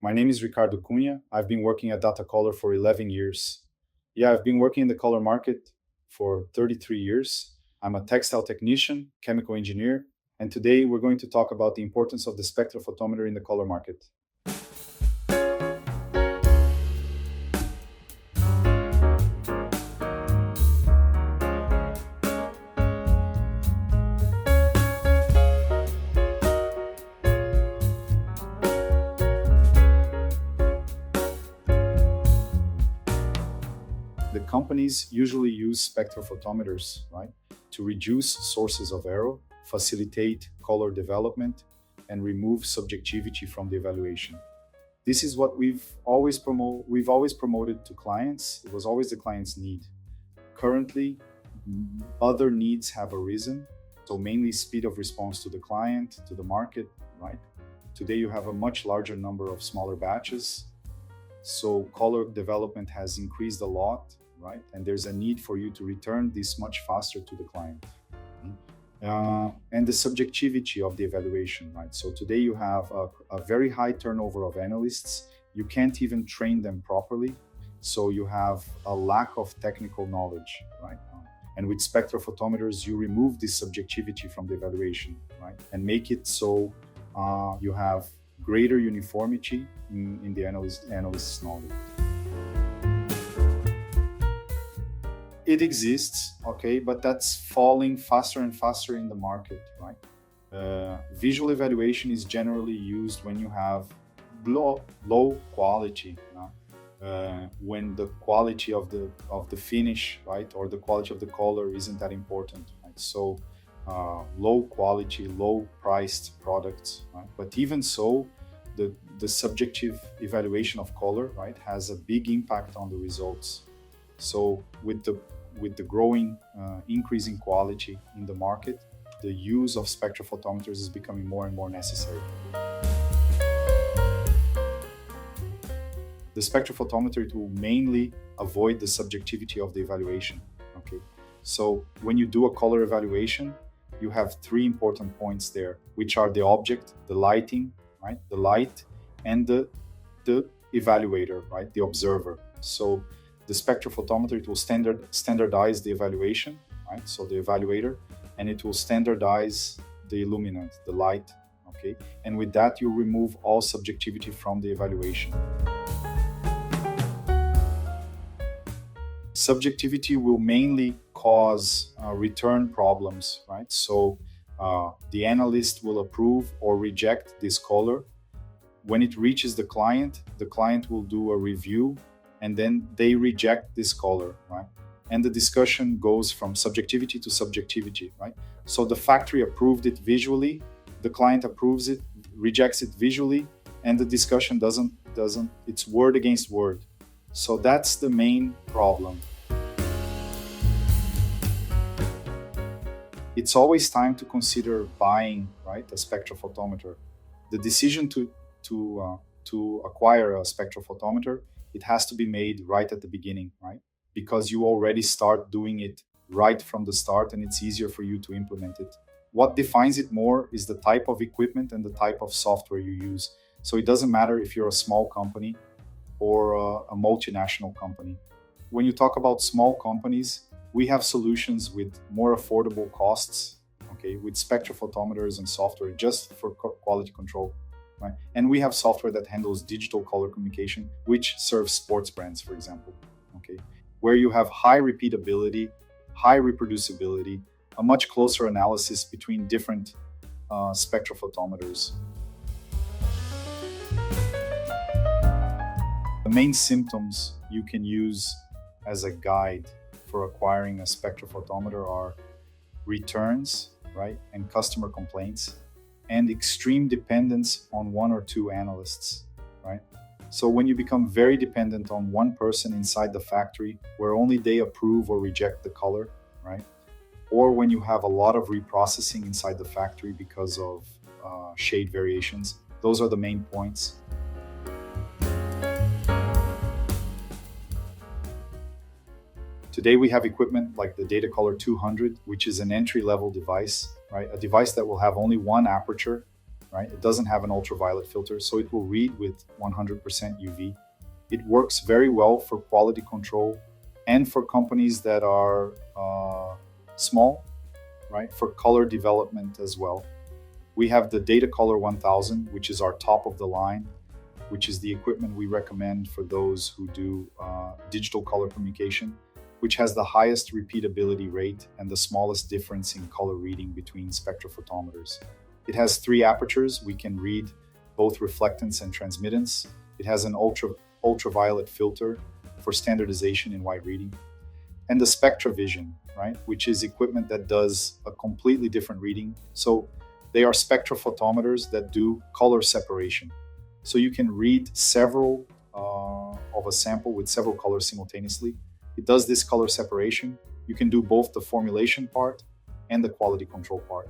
My name is Ricardo Cunha. I've been working at Data Color for 11 years. Yeah, I've been working in the color market for 33 years. I'm a textile technician, chemical engineer, and today we're going to talk about the importance of the spectrophotometer in the color market. The companies usually use spectrophotometers, right, to reduce sources of error, facilitate color development, and remove subjectivity from the evaluation. This is what we've always promoted to clients. It was always the client's need. Currently, other needs have arisen, so mainly speed of response to the client, to the market, right? Today you have a much larger number of smaller batches, so color development has increased a lot, right? And there's a need for you to return this much faster to the client. And the subjectivity of the evaluation, right? So today you have a very high turnover of analysts. You can't even train them properly. So you have a lack of technical knowledge, right? And with spectrophotometers, you remove this subjectivity from the evaluation, right? And make it so you have greater uniformity in the analyst's knowledge. It exists, okay, but that's falling faster and faster in the market, right? Visual evaluation is generally used when you have low quality, when the quality of the finish, right, or the quality of the color isn't that important, right? So low quality, low priced products, right? But even so, the subjective evaluation of color, right, has a big impact on the results. So with the growing increasing quality in the market, the use of spectrophotometers is becoming more and more necessary. The spectrophotometer, it will mainly avoid the subjectivity of the evaluation. Okay, so when you do a color evaluation, you have three important points there, which are the object, the lighting, right, the light, and the evaluator, right, the observer. So the spectrophotometer, it will standardize the evaluation, right? So the evaluator, and it will standardize the illuminant, the light, okay? And with that, you remove all subjectivity from the evaluation. Subjectivity will mainly cause return problems, right? So the analyst will approve or reject this color. When it reaches the client will do a review, and then they reject this color, right? And the discussion goes from subjectivity to subjectivity, right? So the factory approved it visually, the client approves it, rejects it visually, and the discussion doesn't, it's word against word. So that's the main problem. It's always time to consider buying, right, a spectrophotometer. The decision to acquire a spectrophotometer, it has to be made right at the beginning, right? Because you already start doing it right from the start and it's easier for you to implement it. What defines it more is the type of equipment and the type of software you use. So it doesn't matter if you're a small company or a multinational company. When you talk about small companies, we have solutions with more affordable costs, okay, with spectrophotometers and software just for quality control. Right? And we have software that handles digital color communication, which serves sports brands, for example, okay, where you have high repeatability, high reproducibility, a much closer analysis between different spectrophotometers. The main symptoms you can use as a guide for acquiring a spectrophotometer are returns, right, and customer complaints, and extreme dependence on one or two analysts, right? So when you become very dependent on one person inside the factory, where only they approve or reject the color, right? Or when you have a lot of reprocessing inside the factory because of shade variations, those are the main points. Today we have equipment like the Datacolor 200, which is an entry-level device, right? A device that will have only one aperture, right? It doesn't have an ultraviolet filter, so it will read with 100% UV. It works very well for quality control and for companies that are small, right? For color development as well. We have the Data Color 1000, which is our top of the line, which is the equipment we recommend for those who do digital color communication, which has the highest repeatability rate and the smallest difference in color reading between spectrophotometers. It has 3 apertures. We can read both reflectance and transmittance. It has an ultraviolet filter for standardization in white reading. And the SpectraVision, right, which is equipment that does a completely different reading. So they are spectrophotometers that do color separation. So you can read several of a sample with several colors simultaneously. It does this color separation. You can do both the formulation part and the quality control part.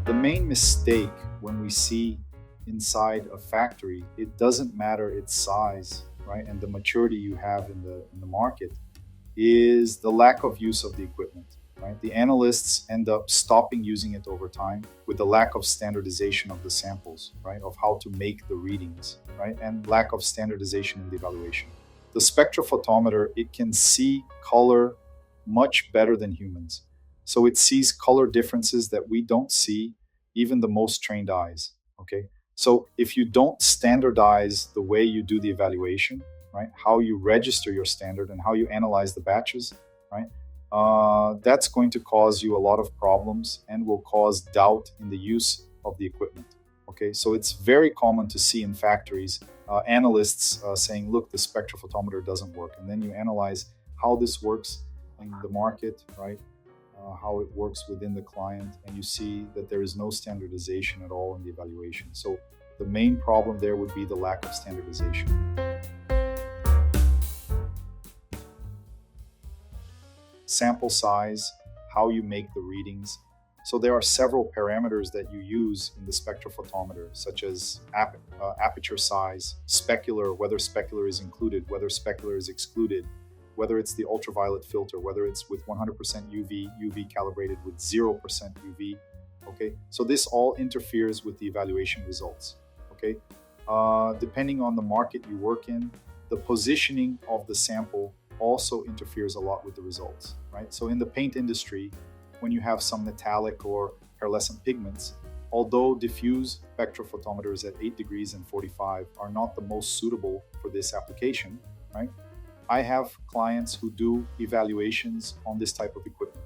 The main mistake when we see inside a factory, it doesn't matter its size, right, and the maturity you have in the market, is the lack of use of the equipment. Right? The analysts end up stopping using it over time with the lack of standardization of the samples, right? Of how to make the readings, right? And lack of standardization in the evaluation. The spectrophotometer, it can see color much better than humans. So it sees color differences that we don't see, even the most trained eyes, okay? So if you don't standardize the way you do the evaluation, right? How you register your standard and how you analyze the batches, right? That's going to cause you a lot of problems and will cause doubt in the use of the equipment. Okay, so it's very common to see in factories analysts saying, look, the spectrophotometer doesn't work. And then you analyze how this works in the market, right? How it works within the client, and you see that there is no standardization at all in the evaluation. So the main problem there would be the lack of standardization. Sample size, how you make the readings. So there are several parameters that you use in the spectrophotometer, such as aperture size, specular, whether specular is included, whether specular is excluded, whether it's the ultraviolet filter, whether it's with 100% UV, UV calibrated with 0% UV. Okay, so this all interferes with the evaluation results. Okay, depending on the market you work in, the positioning of the sample also interferes a lot with the results, right? So in the paint industry, when you have some metallic or pearlescent pigments, although diffuse spectrophotometers at 8 degrees and 45 are not the most suitable for this application, right? I have clients who do evaluations on this type of equipment.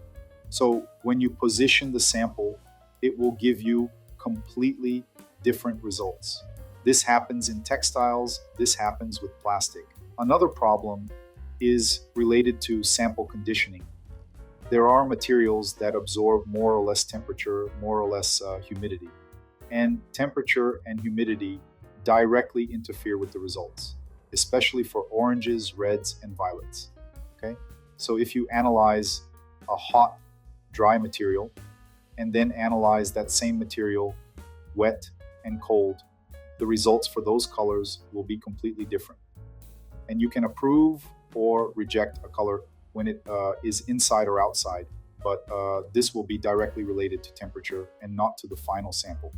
So when you position the sample, it will give you completely different results. This happens in textiles, this happens with plastic. Another problem is related to sample conditioning. There are materials that absorb more or less temperature, more or less humidity. And temperature and humidity directly interfere with the results, especially for oranges, reds, and violets. Okay? So if you analyze a hot, dry material and then analyze that same material wet and cold, the results for those colors will be completely different. And you can approve or reject a color when it is inside or outside, but this will be directly related to temperature and not to the final sample.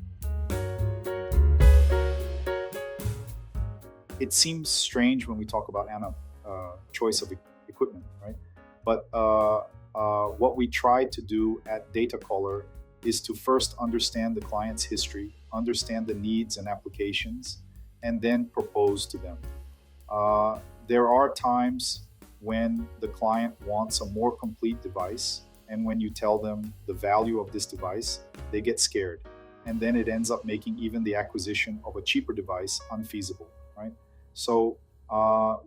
It seems strange when we talk about choice of equipment, right? But what we try to do at Data Color is to first understand the client's history, understand the needs and applications, and then propose to them. There are times when the client wants a more complete device, and when you tell them the value of this device, they get scared. And then it ends up making even the acquisition of a cheaper device unfeasible, right? So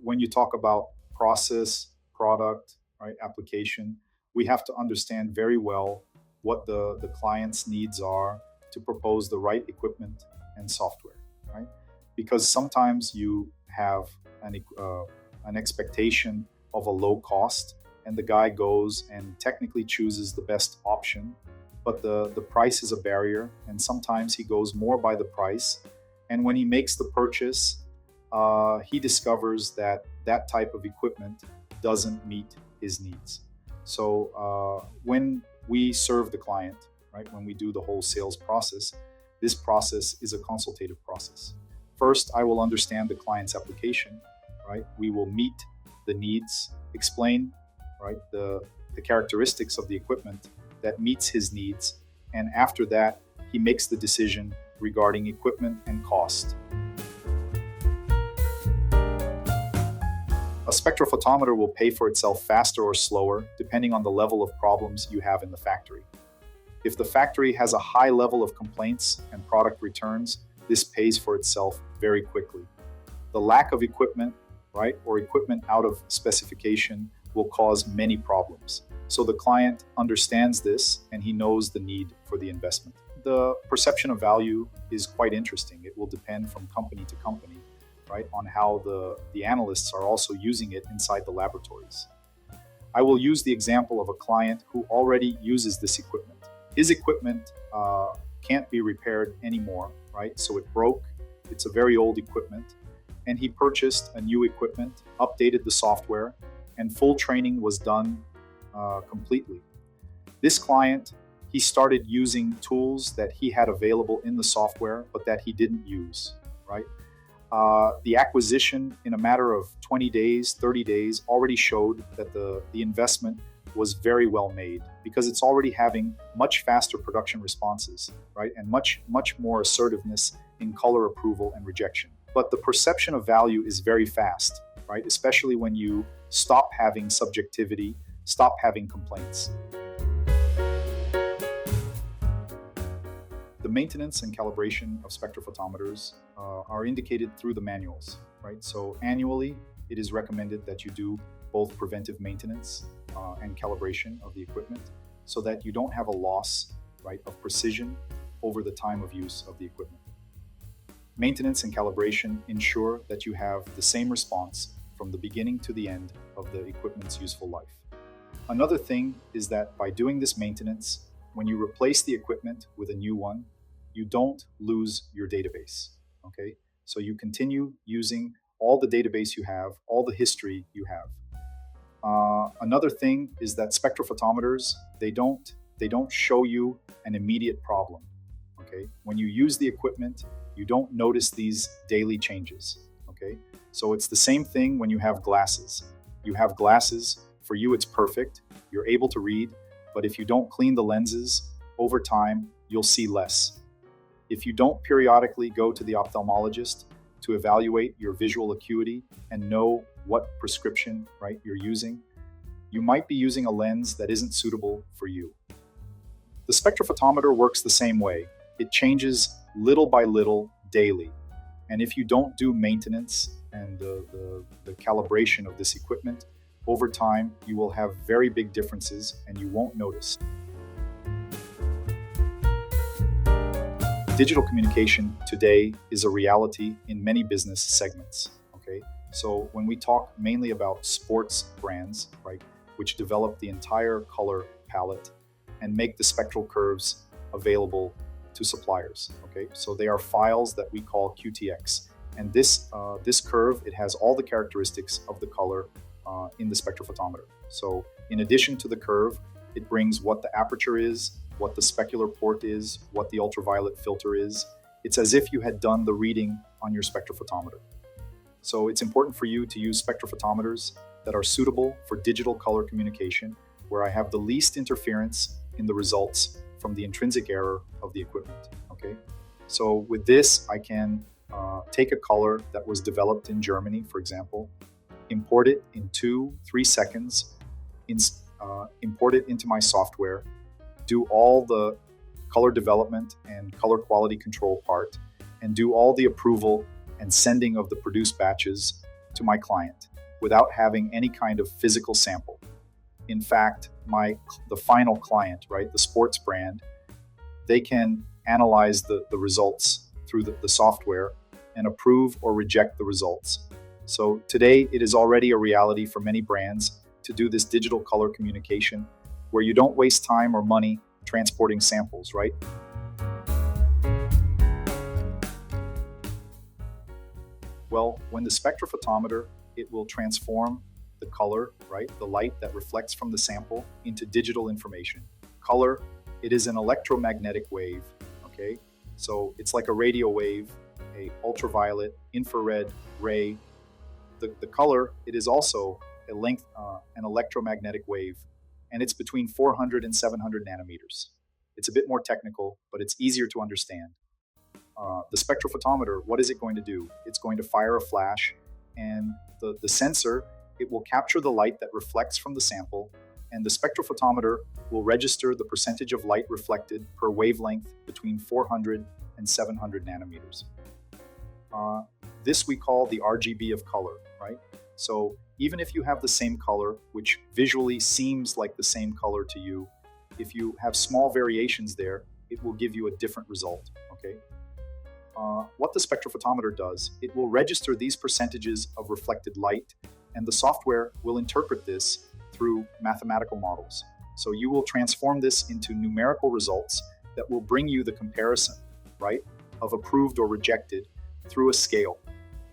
when you talk about process, product, right, application, we have to understand very well what the client's needs are to propose the right equipment and software, right? Because sometimes you have an expectation of a low cost, and the guy goes and technically chooses the best option, but the price is a barrier, and sometimes he goes more by the price. And when he makes the purchase, he discovers that that type of equipment doesn't meet his needs. So when we serve the client, right? When we do the whole sales process, this process is a consultative process. First, I will understand the client's application, right? We will meet the needs, explain, right, the characteristics of the equipment that meets his needs, and after that, he makes the decision regarding equipment and cost. A spectrophotometer will pay for itself faster or slower, depending on the level of problems you have in the factory. If the factory has a high level of complaints and product returns, this pays for itself very quickly. The lack of equipment, right, or equipment out of specification will cause many problems. So the client understands this and he knows the need for the investment. The perception of value is quite interesting. It will depend from company to company, right, on how the analysts are also using it inside the laboratories. I will use the example of a client who already uses this equipment. His equipment can't be repaired anymore, right? So it broke. It's a very old equipment. And he purchased a new equipment, updated the software, and full training was done completely. This client, he started using tools that he had available in the software, but that he didn't use, right? The acquisition in a matter of 20 days, 30 days already showed that the investment was very well made because it's already having much faster production responses, right? And much more assertiveness in color approval and rejection. But the perception of value is very fast, right? Especially when you stop having subjectivity, stop having complaints. The maintenance and calibration of spectrophotometers are indicated through the manuals, right? So annually, it is recommended that you do both preventive maintenance and calibration of the equipment so that you don't have a loss, right, of precision over the time of use of the equipment. Maintenance and calibration ensure that you have the same response from the beginning to the end of the equipment's useful life. Another thing is that by doing this maintenance, when you replace the equipment with a new one, you don't lose your database, okay? So you continue using all the database you have, all the history you have. Another thing is that spectrophotometers, they don't show you an immediate problem, okay? When you use the equipment, you don't notice these daily changes, okay? So it's the same thing when you have glasses. You have glasses, for you it's perfect, you're able to read, but if you don't clean the lenses, over time, you'll see less. If you don't periodically go to the ophthalmologist to evaluate your visual acuity and know what prescription, right, you're using, you might be using a lens that isn't suitable for you. The spectrophotometer works the same way. It changes little by little daily. And if you don't do maintenance and the calibration of this equipment, over time, you will have very big differences and you won't notice. Digital communication today is a reality in many business segments, okay? So when we talk mainly about sports brands, right, which develop the entire color palette and make the spectral curves available to suppliers, okay? So they are files that we call QTX. And this curve, it has all the characteristics of the color in the spectrophotometer. So in addition to the curve, it brings what the aperture is, what the specular port is, what the ultraviolet filter is. It's as if you had done the reading on your spectrophotometer. So it's important for you to use spectrophotometers that are suitable for digital color communication, where I have the least interference in the results from the intrinsic error of the equipment, okay? So with this, I can take a color that was developed in Germany, for example, import it in 2-3 seconds, import it into my software, do all the color development and color quality control part, and do all the approval and sending of the produced batches to my client without having any kind of physical sample. In fact, the final client, right, the sports brand, they can analyze the results through the software and approve or reject the results. So today, it is already a reality for many brands to do this digital color communication where you don't waste time or money transporting samples, right? Well, when the spectrophotometer, it will transform the color, right, the light that reflects from the sample into digital information. Color It is an electromagnetic wave, okay? So it's like a radio wave, a ultraviolet, infrared ray. The color, it is also an electromagnetic wave, and it's between 400 and 700 nanometers. It's a bit more technical, but it's easier to understand. The spectrophotometer, what is it going to do? It's going to fire a flash, and the sensor, it will capture the light that reflects from the sample, and the spectrophotometer will register the percentage of light reflected per wavelength between 400 and 700 nanometers. This we call the RGB of color, right? So even if you have the same color, which visually seems like the same color to you, if you have small variations there, it will give you a different result, okay? What the spectrophotometer does, it will register these percentages of reflected light, and the software will interpret this through mathematical models. So you will transform this into numerical results that will bring you the comparison, right, of approved or rejected through a scale.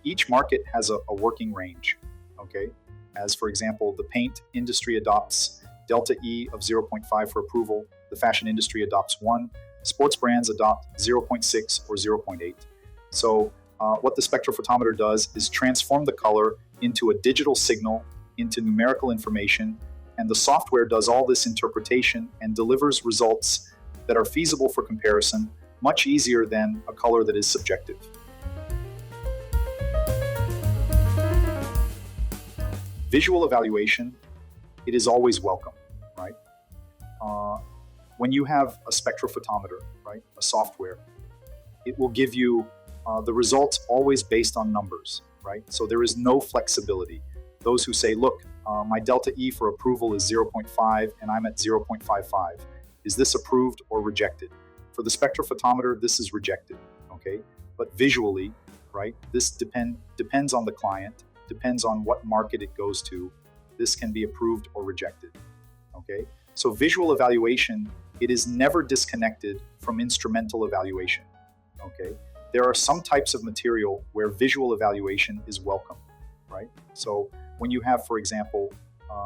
Each market has a working range, okay? As for example, the paint industry adopts delta E of 0.5 for approval, the fashion industry adopts 1, sports brands adopt 0.6 or 0.8. So what the spectrophotometer does is transform the color into a digital signal, into numerical information, and the software does all this interpretation and delivers results that are feasible for comparison, much easier than a color that is subjective. Visual evaluation, it is always welcome, right? When you have a spectrophotometer, right, a software, it will give you the results always based on numbers, right? So there is no flexibility. Those who say, look, my delta E for approval is 0.5 and I'm at 0.55. Is this approved or rejected? For the spectrophotometer, this is rejected, okay? But visually, right, this depends on the client, depends on what market it goes to. This can be approved or rejected, okay? So visual evaluation, it is never disconnected from instrumental evaluation, okay? There are some types of material where visual evaluation is welcome, right? So when you have, for example,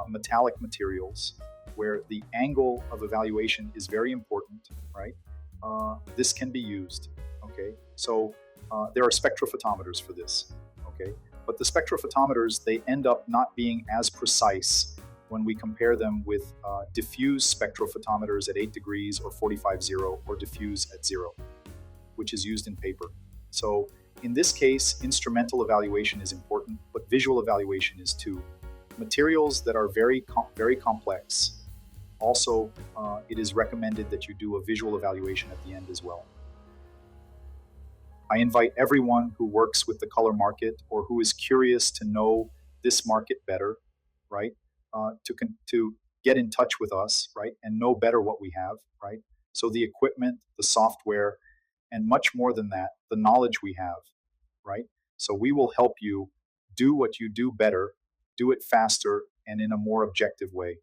metallic materials where the angle of evaluation is very important, right? This can be used, okay? So there are spectrophotometers for this, okay? But the spectrophotometers, they end up not being as precise when we compare them with diffuse spectrophotometers at 8 degrees or 45.0 or diffuse at 0, which is used in paper. So in this case, instrumental evaluation is important, but visual evaluation is too. Materials that are very complex, also it is recommended that you do a visual evaluation at the end as well. I invite everyone who works with the color market or who is curious to know this market better, right, to get in touch with us, right, and know better what we have, right? So the equipment, the software, and much more than that, the knowledge we have, right? So we will help you do what you do better, do it faster, and in a more objective way.